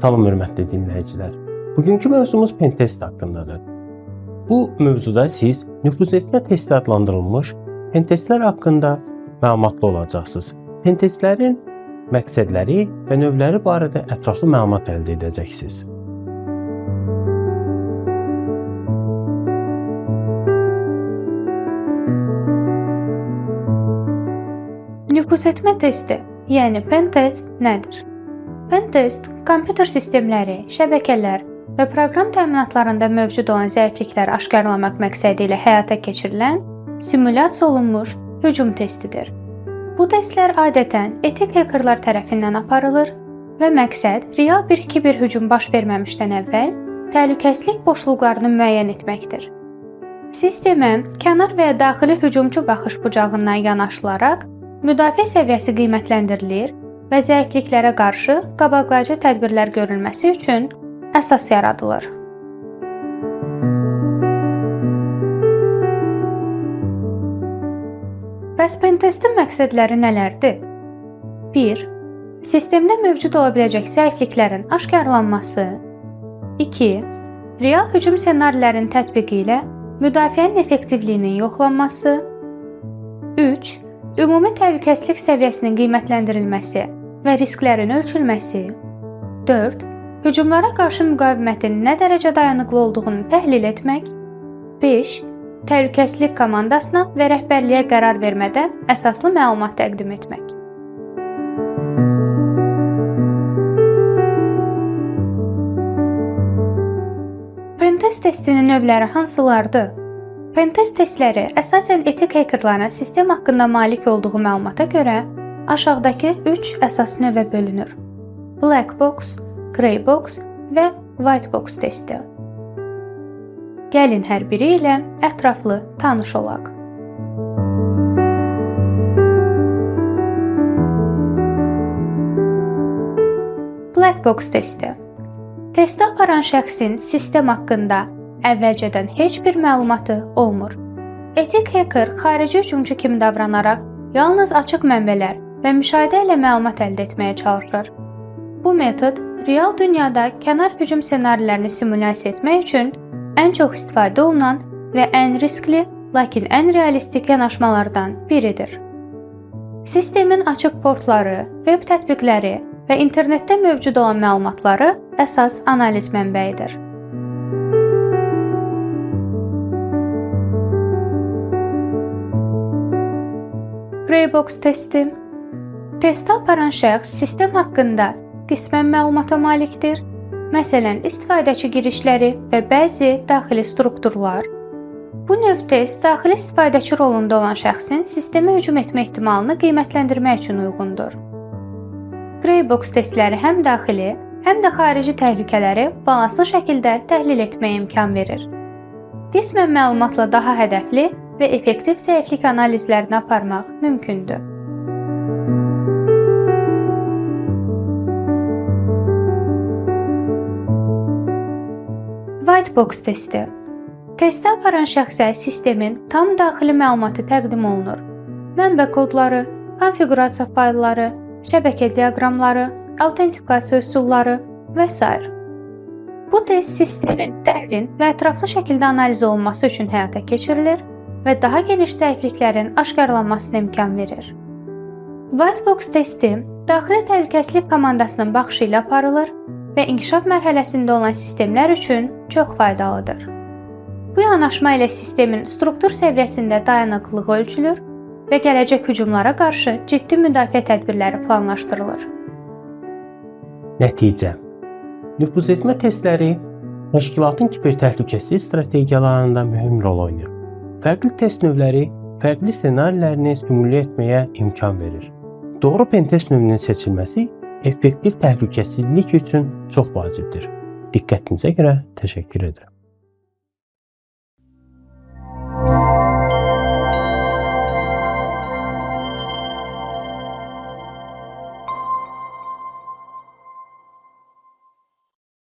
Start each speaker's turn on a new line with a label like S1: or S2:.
S1: Salam hörmətli dinləyicilər. Bugünkü mövzumuz pentest haqqındadır. Bu mövzuda siz nüfuz etmə testi adlandırılmış pentestlər haqqında məlumatlı olacaqsınız. Pentestlərin məqsədləri və növləri barədə ətraflı məlumat əldə edəcəksiniz.
S2: Nüfuz etmə testi, yəni pentest nədir? Pentest, kompüter sistemləri, şəbəkələr və proqram təminatlarında mövcud olan zəiflikləri aşkarlamaq məqsədi ilə həyata keçirilən simulyasiya olunmuş hücum testidir. Bu testlər adətən etik hekerlər tərəfindən aparılır və məqsəd real bir kiber hücum baş verməmişdən əvvəl təhlükəsizlik boşluqlarını müəyyən etməkdir. Sistemə kənar və ya daxili hücumçu baxış bucağından yanaşılaraq müdafiə səviyyəsi qiymətləndirilir və zəifliklərə qarşı qabaqlayıcı tədbirlər görülməsi üçün əsas yaradılır. Bəs pentestin məqsədləri nələrdir? 1. Sistemdə mövcud ola biləcək zəifliklərin aşkarlanması. 2. Real hücum ssenarilərinin tətbiqi ilə müdafiənin effektivliyinin yoxlanması. 3. Ümumi təhlükəsizlik səviyyəsinin qiymətləndirilməsi və risklərin ölçülməsi. 4. Hücumlara qarşı müqavimətin nə dərəcə dayanıqlı olduğunu təhlil etmək. 5. Təhlükəsizlik komandasına və rəhbərliyə qərar vermədə əsaslı məlumat təqdim etmək. Pentest testinin növləri hansılardır? Pentest testləri əsasən etik hekerlərin sistem haqqında malik olduğu məlumata görə aşağıdakı 3 əsas növə bölünür. Black box, grey box və white box testi. Gəlin hər biri ilə ətraflı tanış olaq. Black box testi. Testi aparan şəxsin sistem haqqında əvvəlcədən heç bir məlumatı olmur. Etik heker xarici hücumçu kimi davranaraq yalnız açıq mənbələr və müşahidə ilə məlumat əldə etməyə çalışır. Bu metod real dünyada kənar hücum ssenarilərini simulyasiya etmək üçün ən çox istifadə olunan və ən riskli, lakin ən realistik yanaşmalardan biridir. Sistemin açıq portları, web tətbiqləri və internetdə mövcud olan məlumatları əsas analiz mənbəyidir. Grey box testi. Testi aparan şəxs sistem haqqında qismən məlumata malikdir. Məsələn, istifadəçi girişləri və bəzi daxili strukturlar. Bu növ test daxili istifadəçi rolunda olan şəxsin sistemə hücum etmə ehtimalını qiymətləndirmək üçün uyğundur. Grey box testləri həm daxili, həm də xarici təhlükələri balanslı şəkildə təhlil etməyə imkan verir. Qismən məlumatla daha hədəfli və effektiv zəiflik analizlərini aparmaq mümkündür. White box testi. Testi aparan şəxsə sistemin tam daxili məlumatı təqdim olunur. Mənbə kodları, konfiqurasiya faylları, şəbəkə diaqramları, autentikasiya üsulları və s. Bu test sistemin dərin və ətraflı şəkildə analiz olunması üçün həyata keçirilir və daha geniş zəifliklərin aşkarlanmasına imkan verir. White box testi daxili təhlükəsizlik komandasının baxışı ilə aparılır və inkişaf mərhələsində olan sistemlər üçün çox faydalıdır. Bu yanaşma ilə sistemin struktur səviyyəsində dayanıqlılığı ölçülür və gələcək hücumlara qarşı ciddi müdafiə tədbirləri planlaşdırılır.
S1: Nəticə. Nüfuz etmə testləri təşkilatın kiber təhlükəsizlik strategiyalarında mühüm rol oynayır. Fərqli test növləri fərqli ssenarilərini simülə etməyə imkan verir. Doğru pentest növünün seçilməsi effektiv təhlükəsizlik üçün çox vacibdir. Diqqətinizə görə təşəkkür edirəm.